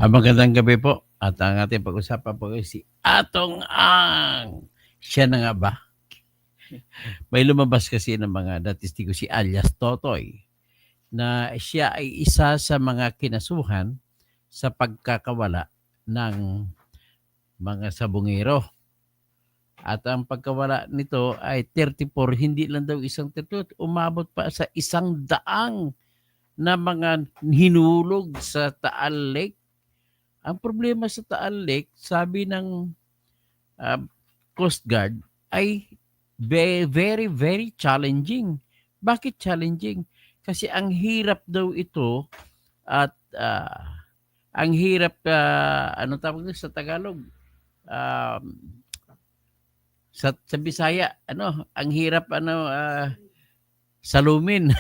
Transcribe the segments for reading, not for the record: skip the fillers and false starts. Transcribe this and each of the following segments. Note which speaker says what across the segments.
Speaker 1: Magandang gabi po at ang ating pag-usapan po ay si Atong Ang. Siya na nga ba? May lumabas kasi ng mga datistigo si alias Totoy na siya ay isa sa mga kinasuhan sa pagkakawala ng mga sabungero. At ang pagkawala nito ay 34, hindi lang daw isang 34, umabot pa sa 100 na mga hinulog sa Taal Lake. Ang problema sa Taal Lake, sabi ng ah, Coast Guard, ay very, very challenging. Bakit challenging? Kasi ang hirap daw ito at ang hirap, ano tawag nito sa Tagalog? Um, sa Bisaya, ang hirap, salumin,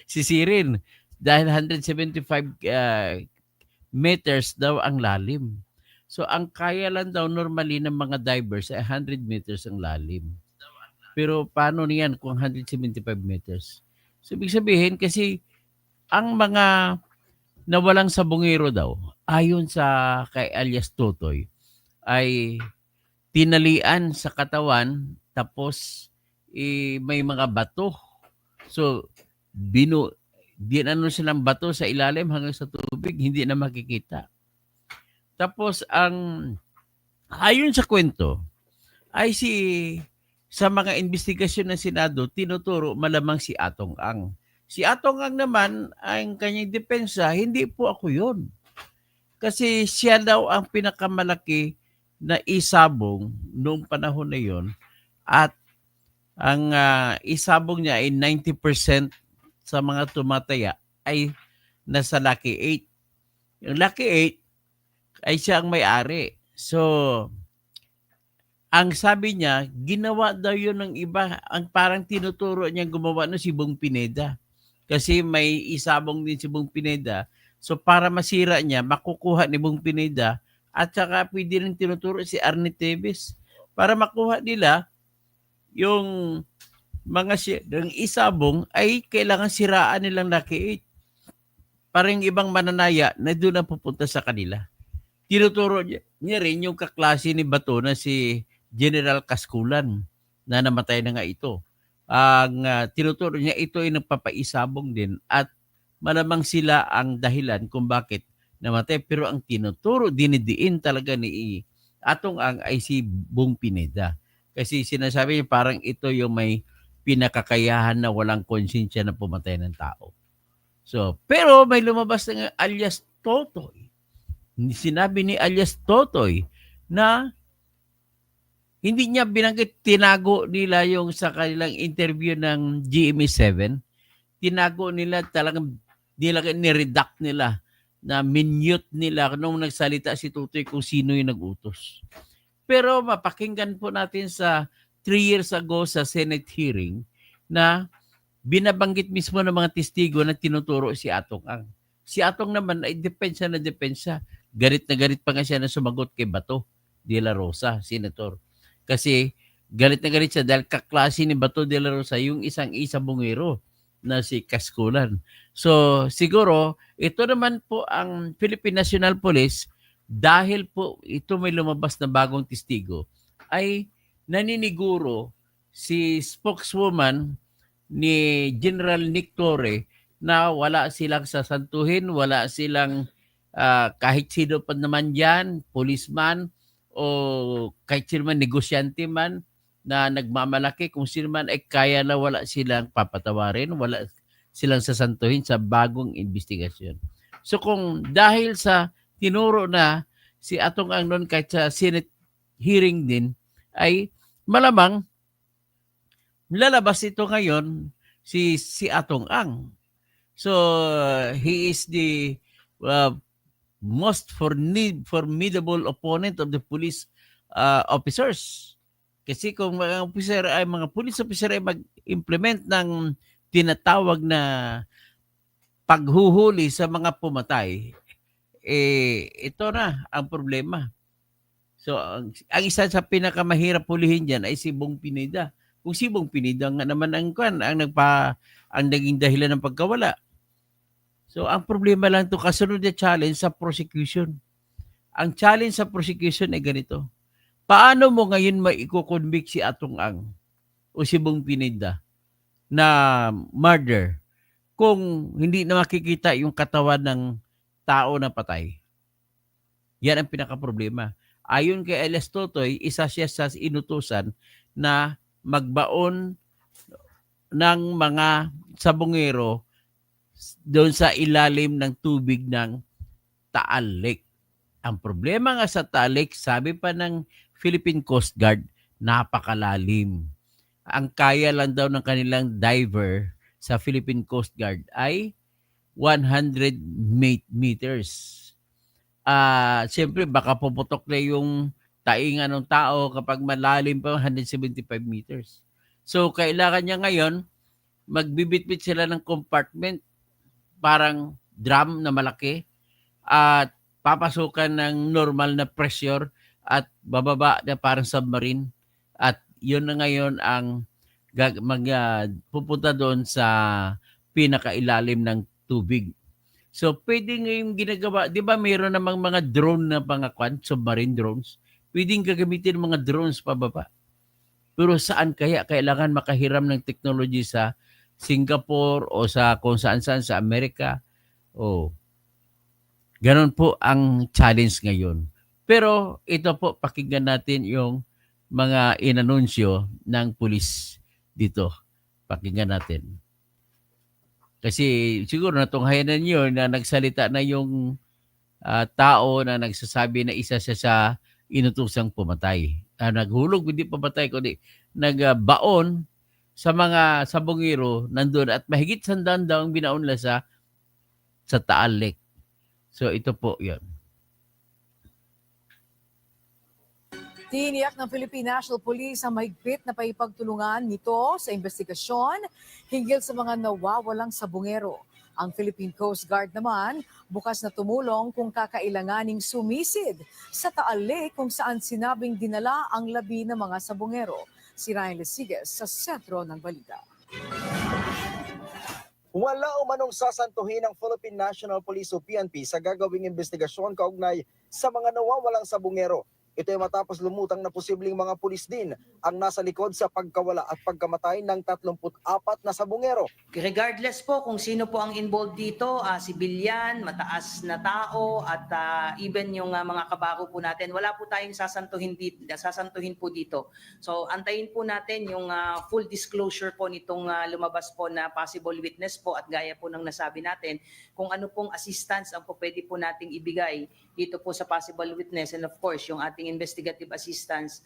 Speaker 1: sisirin. Dahil 175 meters daw ang lalim. So ang kaya lang daw normally ng mga divers ay 100 meters ang lalim. Pero paano niyan kung 175 meters? So ibig sabihin kasi ang mga nawalang sabungero daw, ayon sa kay alias Totoy, ay tinalian sa katawan tapos may mga bato. So dinano silang bato sa ilalim hanggang sa tubig, hindi na makikita. Tapos ayon sa kwento ay sa mga investigasyon ng Senado, tinuturo malamang si Atong Ang. Si Atong Ang naman, ang kanyang depensa, hindi po ako yun. Kasi siya daw ang pinakamalaki na isabong noong panahon na yon. At ang isabong niya ay 90% sa mga tumataya ay nasa Lucky 8. Yung Lucky 8 ay siya ang may-ari. So, ang sabi niya, ginawa daw yun ng iba. Ang parang tinuturo niya gumawa no si Bong Pineda. Kasi may isabong din si Bong Pineda. So para masira niya, makukuha ni Bong Pineda at saka pwede rin tinuturo si Arnie Teves para makuha nila yung mga ng isabong ay kailangan siraan nilang Lucky 8. Parang ibang mananaya na doon na pupunta sa kanila. Tinuturo niya rin yung kaklase ni Bato na si General Kaskulan na namatay na nga ito. Ang tinuturo niya ito ay nagpapaisabong din at malamang sila ang dahilan kung bakit namatay. Pero ang tinuturo, dinidiin talaga ni Atong Ang ay si Bong Pineda. Kasi sinasabi niya parang ito yung may pinakakayahan na walang konsensya na pumatay ng tao. So, pero may lumabas na alias Totoy. Sinabi ni alias Totoy na hindi niya binanggit, tinago nila yung sa kanilang interview ng GMA7. Tinago nila, talagang ni-redact nila, na minute nila nung nagsalita si Totoy kung sino yung nag-utos. Pero mapakinggan po natin sa 3 years ago sa Senate hearing na binabanggit mismo ng mga testigo na tinuturo si Atong Ang. Si Atong naman ay depensa na depensa. Garit na garit pa nga siya na sumagot kay Bato de la Rosa, senator. Kasi galit na galit siya dahil kaklase ni Bato de la Rosa yung isang bungero na si Kaskulan. So siguro ito naman po ang Philippine National Police, dahil po ito may lumabas na bagong testigo, ay naniniguro si spokeswoman ni General Nick Torre na wala silang sasantuhin, wala silang kahit sino pa naman yan, policeman o kahit sino man, negosyante man na nagmamalaki, kung sino man ay kaya na wala silang papatawarin, wala silang sasantuhin sa bagong investigasyon. So kung dahil sa tinuro na si Atong Ang noon kahit sa Senate hearing din, ay malamang lalabas ito ngayon si Atong Ang. So he is the most formidable opponent of the police officers. Kasi kung mga police officer ay mag-implement ng tinatawag na paghuhuli sa mga pumatay, ito na ang problema. So ang isa sa pinakamahirap hulihin diyan ay si Bong Pineda. Kung si Bong Pineda nga naman ang naging dahilan ng pagkawala. So ang problema lang 'to, kasunod na challenge sa prosecution. Ang challenge sa prosecution ay ganito, paano mo ngayon maiko-convict si Atong Ang o si Bong Pineda na murder kung hindi na makikita yung katawan ng tao na patay? Yan ang pinakaproblema. Ayon kay Elias Totoy, isa siya sa inutusan na magbaon ng mga sabongero doon sa ilalim ng tubig ng Taal Lake. Ang problema nga sa Taal Lake, sabi pa ng Philippine Coast Guard, napakalalim. Ang kaya lang daw ng kanilang diver sa Philippine Coast Guard ay 100 meters. Siyempre baka puputok na yung tainga ng tao kapag malalim pa 175 meters. So kailangan niya ngayon, magbibitbit sila ng compartment, parang drum na malaki, at papasukan ng normal na pressure at bababa na parang submarine. At yun na ngayon ang pupunta doon sa pinakailalim ng tubig. So, pwede ngayong ginagawa, di ba mayroon namang mga drone na submarine drones? Pwedeng gagamitin ng mga drones pababa. Pero saan kaya kailangan makahiram ng technology sa Singapore o sa kung saan-saan sa Amerika? Ganon po ang challenge ngayon. Pero ito po, pakinggan natin yung mga inanunsyo ng pulis dito. Pakinggan natin. Kasi siguro natunghayan na niyo na nagsalita na yung tao na nagsasabi na isa siya sa inutusang pumatay. Naghulog, hindi pumatay, kundi nagbaon sa mga sabongero nandun at mahigit 100 daw ang binaon nila sa Taal Lake. So ito po yun.
Speaker 2: Tiniyak ng Philippine National Police ang mahigpit na paipagtulungan nito sa investigasyon hinggil sa mga nawawalang sabongero. Ang Philippine Coast Guard naman bukas na tumulong kung kakailanganing sumisid sa Taal Lake kung saan sinabing dinala ang labi ng mga sabongero. Si Ryan Lesiges sa sentro ng balita.
Speaker 3: Wala umanong sasantuhin ng Philippine National Police o PNP sa gagawing investigasyon kaugnay sa mga nawawalang sabongero. Ito ay matapos lumutang na posibleng mga pulis din ang nasa likod sa pagkawala at pagkamatay ng 34 na sabongero.
Speaker 4: Regardless po kung sino po ang involved dito, civilian, mataas na tao at even yung mga kabako po natin, wala po tayong sasantuhin po dito. So antayin po natin yung full disclosure po nitong lumabas po na possible witness po at gaya po ng nasabi natin kung ano pong assistance ang po pwede po nating ibigay dito po sa possible witness, and of course yung ating investigative assistance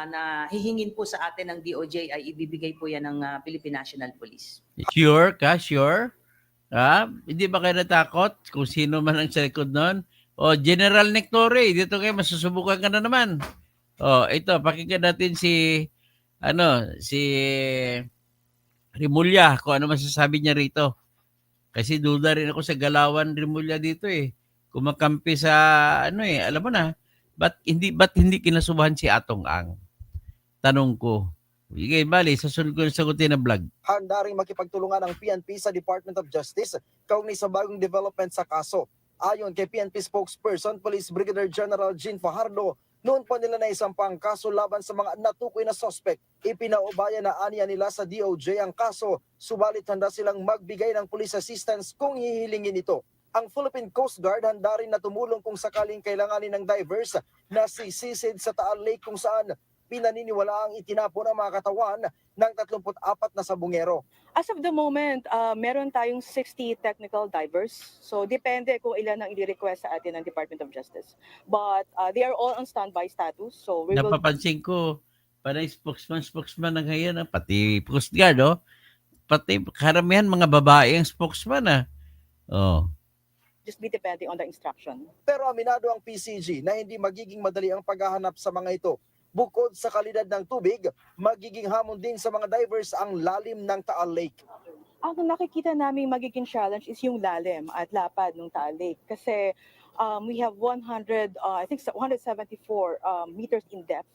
Speaker 4: na hihingin po sa atin ng DOJ ay ibibigay po yan ng Philippine National Police.
Speaker 1: Sure ka? Sure? Hindi ba kayo natakot kung sino man ang sa likod nun? General Nectore, dito kayo masusubukan ka na naman. Ito, pakinggan natin si Rimulya, kung ano masasabi niya rito. Kasi duda rin ako sa galawan Rimulya dito eh. Kumakampi sa alam mo na, ba't hindi kinasubuhan si Atong Ang? Tanong ko. Sige, bali, sasunod ko na sagutin na vlog.
Speaker 3: Handa rin makipagtulungan ang PNP sa Department of Justice kaugnay sa bagong development sa kaso. Ayon kay PNP spokesperson, Police Brigadier General Jean Fajardo, noon pa nila naisampang kaso laban sa mga natukoy na suspect. Ipinaubaya na aniya nila sa DOJ ang kaso, subalit handa silang magbigay ng police assistance kung hihilingin ito. Ang Philippine Coast Guard handa rin na tumulong kung sakaling kailanganin ng divers na sisisid sa Taal Lake kung saan pinaniniwalaang itinapon ang mga katawan ng 34 na sabongero.
Speaker 5: As of the moment, meron tayong 60 technical divers. So depende kung ilan ang i-request sa atin ng Department of Justice. But they are all on standby status. So we will...
Speaker 1: Napapansin ko, parang spokesman na ngayon, pati Coast Guard, pati karamihan mga babae ang spokesman.
Speaker 5: Just be depending on the instruction.
Speaker 3: Pero aminado ang PCG na hindi magiging madali ang paghahanap sa mga ito. Bukod sa kalidad ng tubig, magiging hamon din sa mga divers ang lalim ng Taal Lake.
Speaker 5: Ang nakikita namin magiging challenge is yung lalim at lapad ng Taal Lake kasi we have 174 meters in depth.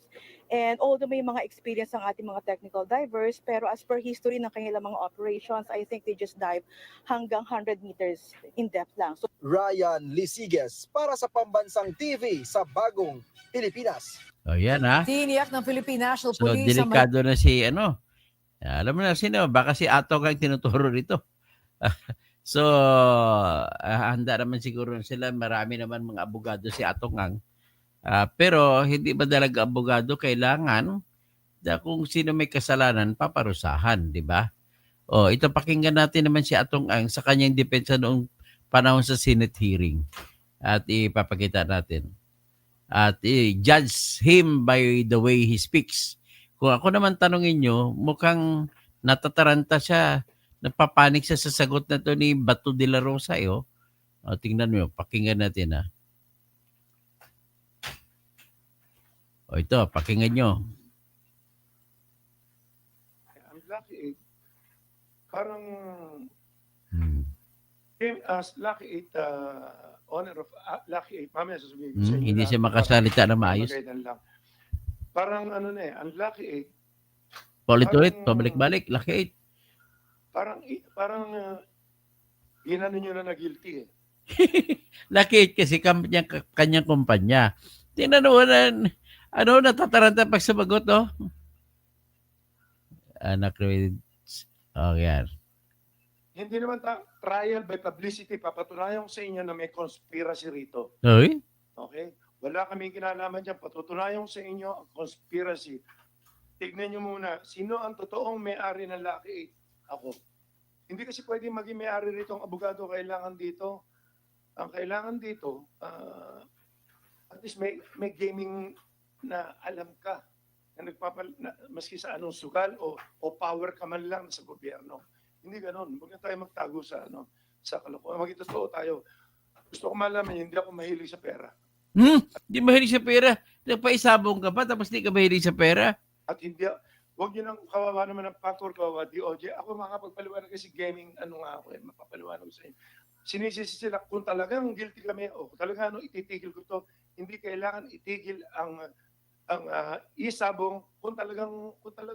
Speaker 5: And although may mga experience ang ating mga technical divers, pero as per history ng kanilang mga operations, I think they just dive hanggang 100 meters in depth lang. So
Speaker 3: Ryan Lisiges para sa Pambansang TV sa Bagong Pilipinas.
Speaker 1: O yan ha.
Speaker 2: Tiniyak ng Philippine National
Speaker 1: So,
Speaker 2: Police ang may
Speaker 1: delikado na si ano. Alam mo na sino, baka si Atong ang tinuturo rito. So, handa naman siguro sila. Marami naman mga abogado si Atong ang. Pero hindi ba talaga abogado kailangan kung sino may kasalanan, paparusahan, di ba? Ito pakinggan natin naman si Atong ang sa kanyang depensa noong panahon sa Senate hearing. At ipapakita natin. At judge him by the way he speaks. Kung ako naman tanongin nyo, mukhang natataranta siya, napapanik siya sa sagot na to ni Bato de la Rosa. Tingnan mo, pakinggan natin ha. Ito, pakinggan nyo.
Speaker 6: Ang Lucky 8, parang Lucky 8, honor of Lucky 8, mamaya sasabihin ko sa inyo.
Speaker 1: Hindi
Speaker 6: na-
Speaker 1: siya makasalita na maayos.
Speaker 6: Magandang lang. Parang ano na ang Lucky 8,
Speaker 1: Paulit-ulit,
Speaker 6: Parang-
Speaker 1: pabalik-balik, laki 8.
Speaker 6: parang ginano nyo na guilty eh.
Speaker 1: Laki 8 kasi kanyang kumpanya. Tingnan mo na, natataranta pag sumagot, oh. Anak Reed. Yan.
Speaker 6: Hindi naman trial by publicity, papatunayan ko sa inyo na may conspiracy rito.
Speaker 1: Oy?
Speaker 6: Okay? Wala kaming kinalaman dyan. Patutunayan ko sa inyo ang conspiracy. Tignan nyo muna, sino ang totoong may-ari ng Lucky 8? Ako. Hindi kasi pwede maging may-ari rito ang abogado. Kailangan dito. Ang kailangan dito, at least may gaming na alam ka. Na maski sa anong sugal o power ka man lang sa gobyerno. Hindi ganoon. Huwag na tayo magtago sa sa kalokohan. Maging totoo tayo. Gusto ko malaman, hindi ako mahilig sa pera.
Speaker 1: Di mahilig sa pera. Nagpaisabong ka pa tapos di ka mahilig sa pera.
Speaker 6: At hindi, huwag nyo nang kawawa naman ng factor, kawawa DOJ. Ako makapagpaliwanag kasi gaming, ako mapapaliwanag sa inyo. Sinisisi sila kung talagang guilty kami o kung talagang ititigil ko to, hindi kailangan itigil ang isabong kung talagang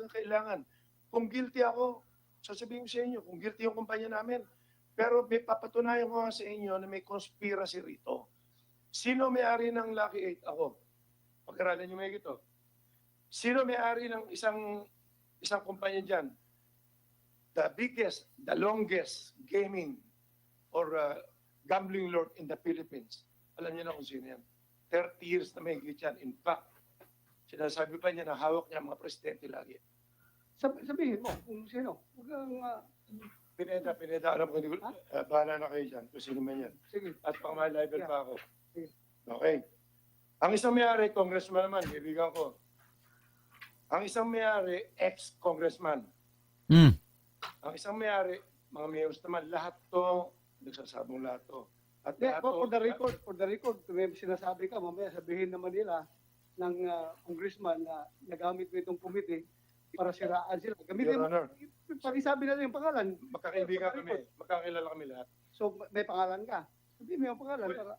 Speaker 6: kailangan. Kung guilty ako, sasabihin ko sa inyo, kung guilty yung kumpanya namin. Pero may papatunayan ko nga sa inyo na may conspiracy rito. Sino may-ari ng Lucky 8? Ako. Pag-aralan nyo may ito. Sino may-ari ng isang kumpanya dyan? The biggest, the longest gaming or gambling lord in the Philippines. Alam niyo na kung sino yan. 30 years na may higit yan. In fact, sinasabi pa niya na hawak niya ang mga presidente lagi.
Speaker 7: Sabihin mo kung sino. Huwag kang,
Speaker 6: Pineda, alam ko, bahala na kayo dyan kung sino man yan.
Speaker 7: sige.
Speaker 6: At pang-liable pa ako.
Speaker 7: Sige.
Speaker 6: Okay. Ang isang may-ari, congressman naman, kaibigan ko. Ang isang may-ari, ex-congressman. Ang isang may-ari, mga mayors naman, lahat to, nagsasabong lahat to. At
Speaker 7: Yeah,
Speaker 6: lahat to,
Speaker 7: for the record, kung may sinasabi ka, mamaya sabihin naman nila ng congressman na nagamit mo itong committee para siraan sila. Gamitin
Speaker 6: Your
Speaker 7: mo,
Speaker 6: Honor,
Speaker 7: pakisabi na yung pangalan.
Speaker 6: magkakaibigan kami, magkakilala kami lahat.
Speaker 7: So, may pangalan ka. Sabihin mo yung pangalan.
Speaker 6: Well,
Speaker 7: Para,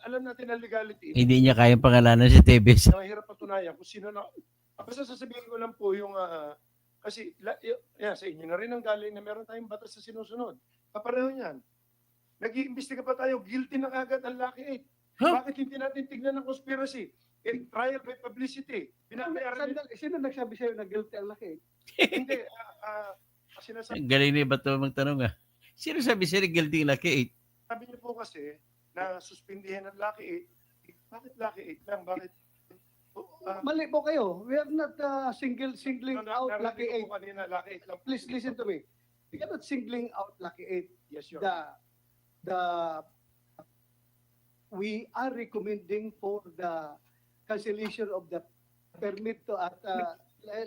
Speaker 6: Alam natin ang legality.
Speaker 1: Hindi niya kayang pangalanan si Tevez.
Speaker 6: Na mahirap patunayan kung sino na. Basta sasabihin ko lang po yung, kasi sa inyo na rin ang galing na meron tayong batas sa sinusunod. Kapareho niyan. Nag-iimbestiga pa tayo, guilty na kagad ang Lucky 8.
Speaker 1: Huh?
Speaker 6: Bakit hindi natin tignan ng conspiracy? Trial by publicity. Binabayaran nila.
Speaker 7: sino nagsabi sa'yo na guilty ang laki?
Speaker 6: Hindi. Sinasabi
Speaker 1: Galing ni Bato magtanong Sino sabi siya guilty Lucky
Speaker 6: niyo po kasi na suspindihan ng Lucky 8. Bakit Lucky 8 lang? Bakit?
Speaker 7: Mali po kayo. We are not singling out Lucky 8.
Speaker 6: Kanina, Lucky 8 lang.
Speaker 7: Please listen to me. We are not singling out Lucky 8.
Speaker 6: Yes, Your Honor.
Speaker 7: We are recommending for the cancellation of the permit to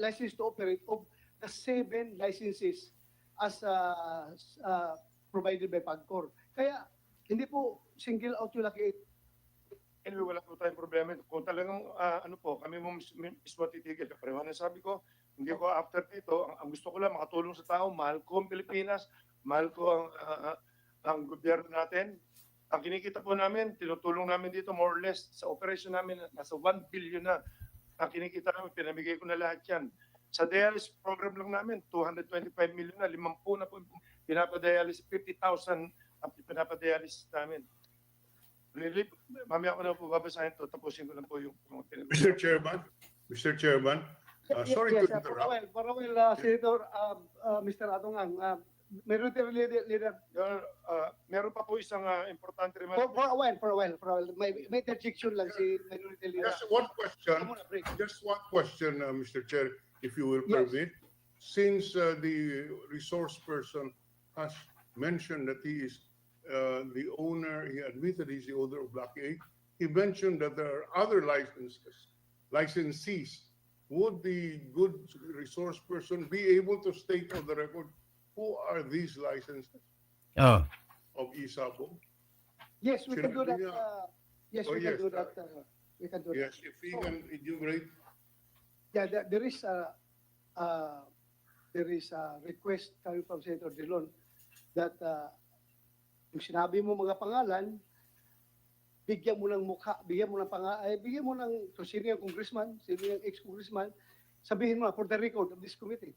Speaker 7: license to operate of the 7 licenses as provided by PAGCOR. Kaya hindi po single out yung Lucky 8.
Speaker 6: Anyway, wala po tayong problema. Kung talagang, kami mo mismo titigil. Kapareho na sabi ko, hindi ko after dito, ang gusto ko lang makatulong sa tao, mahal ko ang Pilipinas, Mahal ko ang gobyerno natin. Ang kinikita po namin, tinutulong namin dito more or less sa operation namin, nasa 1 billion na. Ang kinikita namin, pinamigay ko na lahat yan. Sa dialysis program lang namin, 225 million na, 50 na po pinapadialysis, 50,000 ang pinapadialysis namin. Really, mamaya ko na po babasahin to, tapusin ko lang po yung
Speaker 8: Mr. Chairman, Mr. Chairman, sorry to interrupt.
Speaker 7: Senator, Mr. Atongang, Minority Leader,
Speaker 6: meron pa po isang importante
Speaker 7: for
Speaker 6: remark.
Speaker 7: a while. May interjection lang si Minority Leader.
Speaker 8: Just one question, Mr. Chair, if you will
Speaker 7: Yes.
Speaker 8: permit. Since the resource person has mentioned that he is the owner, he admitted he's the owner of Block A, he mentioned that there are other licensees. Would the good resource person be able to state on the record who are these licenses
Speaker 1: Oh,
Speaker 8: of Isabong?
Speaker 7: Yes, we can do that.
Speaker 8: Sinabi niya.
Speaker 7: Yes,
Speaker 8: Oh,
Speaker 7: we can
Speaker 8: yes,
Speaker 7: do that. We can do that.
Speaker 8: Yes, if he can enumerate.
Speaker 7: Yeah, there is a request coming from Senator Dillon that yung sinabi mo mga pangalan, bigyan mo ng mukha, bigyan mo ng bigyan mo ng kung sino yung congressman, sino yung ex-congressman, sabihin mo na for the record of this committee.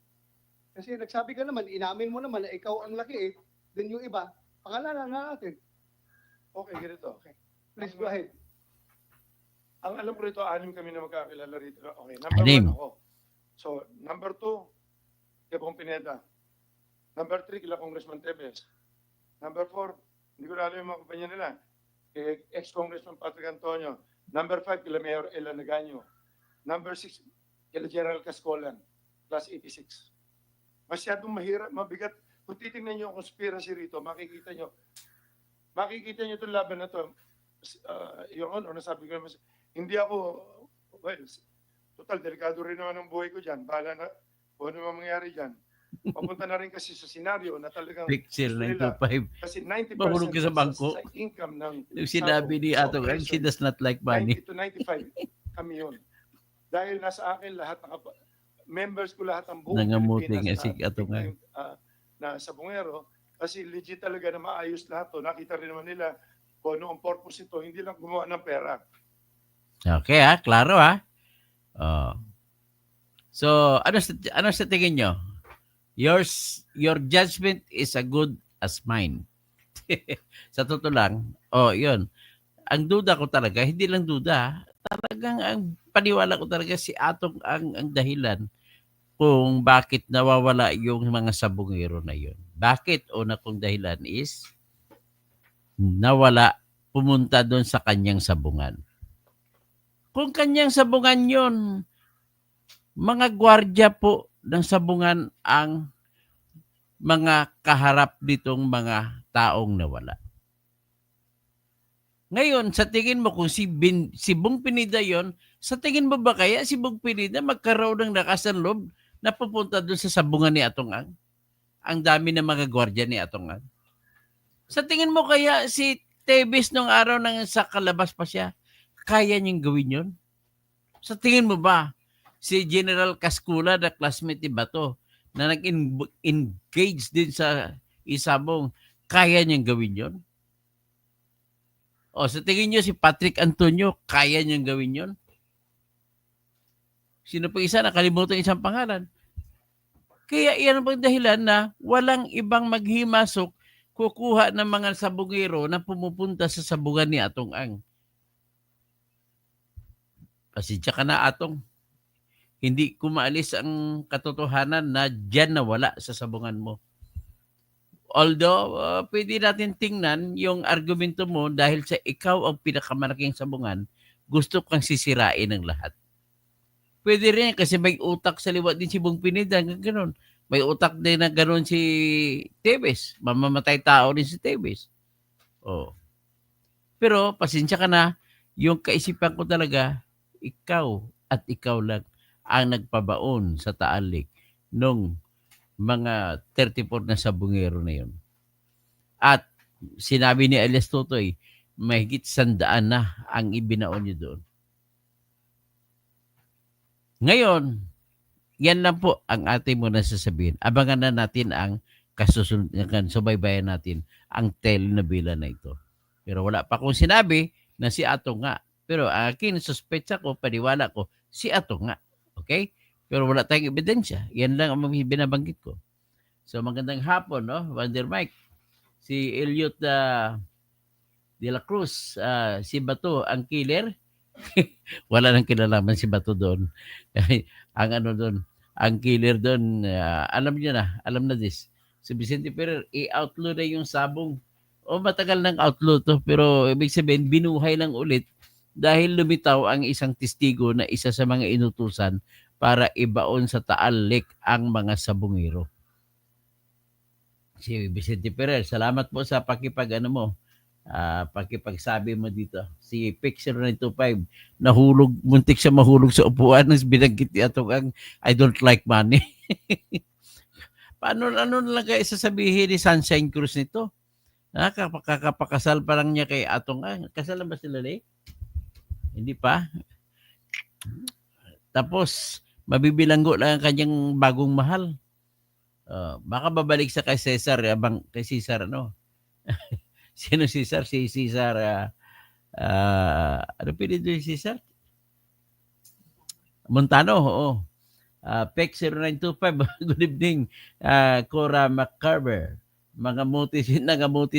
Speaker 7: Kasi nagsabi ka naman, inamin mo naman na ikaw ang laki then yung iba, pangalanan na natin.
Speaker 6: Okay, ganito.
Speaker 7: Okay. Please go ahead.
Speaker 6: Ang alam ko rito, 6 kami na magkakilala rito. Okay, number
Speaker 1: Anim.
Speaker 6: 1 ako. So, number 2, Kebong Pineda. Number 3, kila Congressman Tevez. Number 4, hindi ko na alam yung mga kumpanya nila. Kay ex-Congressman Patrick Antonio. Number 5, kila Mayor Ella Nagaño. Number 6, kila General Cascolan, class 86. Masyadong mahirap, mabigat. Kung titingnan nyo ang conspiracy rito, makikita nyo itong laban na to. Your Honor, nasabi ko naman, hindi ako, well, total, delikado rin naman ang buhay ko dyan. Bahala na, kung ano mangyayari dyan. Papunta na rin kasi sa senaryo na talagang
Speaker 1: Pixel
Speaker 6: nila.
Speaker 1: 925.
Speaker 6: Kasi 90%
Speaker 1: Mahulog ka sa bangko.
Speaker 6: sa income ng
Speaker 1: Yung sinabi ni
Speaker 6: sa
Speaker 1: Atong, she
Speaker 6: operation,
Speaker 1: does not like money.
Speaker 6: 90 to 95 kami yun. Dahil nasa akin lahat ng members ko lahat ang buong
Speaker 1: Nangamuti nga
Speaker 6: Pilipinas
Speaker 1: si Atong.
Speaker 6: na sa Bungero kasi legit talaga na maayos lahat to. Nakita rin naman nila kung ano ang purpose ito, hindi lang gumawa ng pera.
Speaker 1: Okay klaro Oh. So, ano sa tingin nyo? Your judgment is as good as mine. Sa totoo lang, yun. Ang duda ko talaga, hindi lang duda, talagang ang paniwala ko talaga si Atong ang dahilan kung bakit nawawala yung mga sabungero na yun. Bakit? Una kong dahilan is nawala, pumunta doon sa kanyang sabungan. Kung kanyang sabungan yun, mga gwardiya po ng sabungan ang mga kaharap ditong mga taong nawala. Ngayon, sa tingin mo kung si Bong Pineda yon, sa tingin mo ba kaya si Bong Pineda magkaroon ng lakas ng loob na pupunta doon sa sabungan ni Atong Ang? Ang dami ng mga gwardiya ni Atong Ang. Sa tingin mo kaya si Tevez nung araw nang sa kalabas pa siya, kaya niyang gawin yun? Sa tingin mo ba si General Cascula na classmate ni Bato na nag-engage din sa Isabong, kaya niyang gawin yun? O sa tingin niyo si Patrick Antonio, kaya niyang gawin yun? Sino pa isa? Nakalimutan isang pangalan. Kaya iyan ang dahilan na walang ibang maghimasok kukuha ng mga sabungero na pumupunta sa sabungan ni Atong Ang. Pasensya ka na, Atong. Hindi kumaalis ang katotohanan na dyan nawala sa sabungan mo. Although, pwede natin tingnan yung argumento mo dahil sa ikaw ang pinakamalaking sabungan, gusto kang sisirain ng lahat. Pwede rin kasi may utak sa liwa din si Bong Pineda, gano'n. May utak din na gano'n si Tevez. Mamamatay tao rin si Tevez. Pero, pasensya ka na, yung kaisipan ko talaga, ikaw at ikaw lang ang nagpabaon sa Taal Lake nung mga 34 na sabungero na yun. At sinabi ni Elias Totoy, mahigit 100 na ang ibinaon niyo doon. Ngayon, yan lang po ang ating muna sasabihin. Abangan na natin ang kasusunod subaybayan natin ang telenovela na ito. Pero wala pa akong sinabi na si Ato nga. Pero akin, suspetsa ko, paniwala ko, si Ato nga. Okay? Pero wala tayong ebidensya. Yan lang ang binabanggit ko. So magandang hapon, no? Wonder Mike. Si Elliot de la Cruz, si Bato ang killer. Wala nang kinalaman si Bato doon. Ang ano doon, ang killer doon, alam niyo na, alam na this. Si Vicente Ferrer, i-outlaw na yung sabong. O matagal nang outlaw to, pero ibig sabihin, binuhay lang ulit dahil lumitaw ang isang testigo na isa sa mga inutusan para ibaon sa Taal Lake ang mga sabungero. Si Vicente Ferrer, salamat po sa pakipagsabi mo dito. Si Pixel 925, muntik siya mahulog sa upuan ng binanggit ni Atong ang I don't like money. Ano na lang kayo sasabihin ni Sunshine Cruz nito? Kakapakasal pa lang niya kay Atong ang. Kasal na ba sila, Lay? Hindi pa. Tapos, mabibilanggo lang ang kanyang bagong mahal. Baka babalik sa kay Cesar, kay Cesar, ano? Sino Cesar? Si Cesar, ano pinito yung Cesar? Montano, oo. PEC 0925, good evening, Cora McCarver. Nangamuti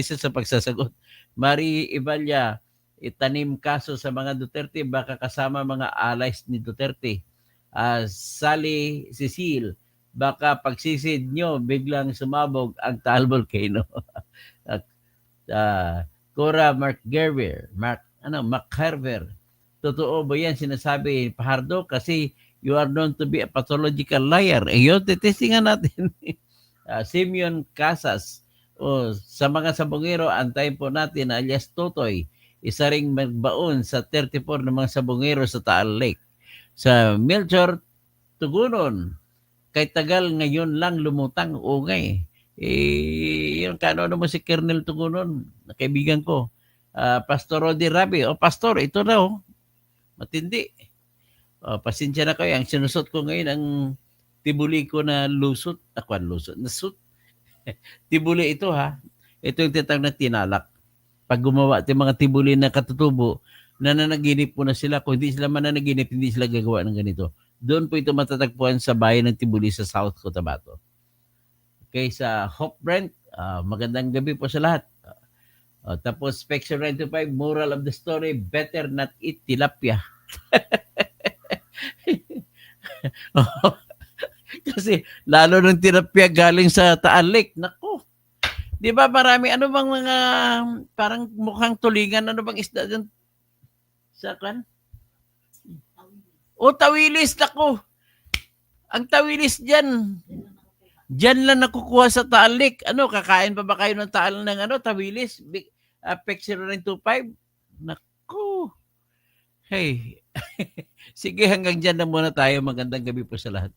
Speaker 1: siya sa pagsasagot. Marie Ivalya, itanim kaso sa mga Duterte, baka kasama mga allies ni Duterte. Sally Cecile, baka pagsisid nyo, biglang sumabog ang Taal Volcano. Cora McCarver, totoo ba yan sinasabi Fajardo? Kasi you are known to be a pathological liar. Yun, testingan natin. Simeon Casas, sa mga sabongero, antayin po natin alias Totoy, isa ring magbaon sa 34 ng mga sabongero sa Taal Lake. Sa Melchor Tugunon, kay tagal ngayon lang lumutang ungay. Yung kano mo si Colonel Tugunon, na kaibigan ko. Pastor Rodi Rabi, Pastor, ito na matindi. Pasensya na kayo, ang sinusot ko ngayon ang tibuli ko na lusot. Nasut. Tibuli ito ha. Ito yung tinatawag na tinalak. Pag gumawa ito mga tibuli na katutubo, nananaginip po na sila. Kung hindi sila mananaginip, hindi sila gagawa ng ganito. Doon po ito matatagpuan sa bayan ng Tibuli sa South Cotabato. Okay, sa Hope Brent, magandang gabi po sa lahat. Tapos, Spectre 95, moral of the story, better not eat tilapia. Kasi lalo ng tilapia galing sa Taal Lake. Naku, di ba marami, ano bang mga, parang mukhang tulingan, ano bang isda dyan? Sa kan? Tawilis, naku. Ang tawilis dyan. Diyan lang nakukuha sa Taal Lake. Ano, kakain pa ba kayo ng taal ng tawilis? PEC 0925? Naku. Hey. Sige, hanggang dyan na muna tayo. Magandang gabi po sa lahat.